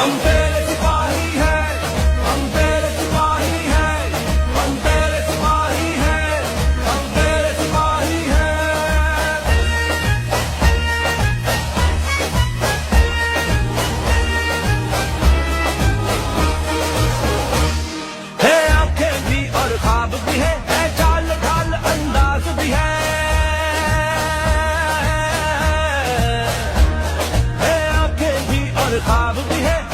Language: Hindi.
हम तेरे सिपाही हैं, हम तेरे सिपाही हैं, हम तेरे सिपाही हैं, हम तेरे सिपाही हैं। है आंखें भी और ख्वाब भी है चाल ढाल अंदाज भी है आंखें भी और ख्वाब भी है।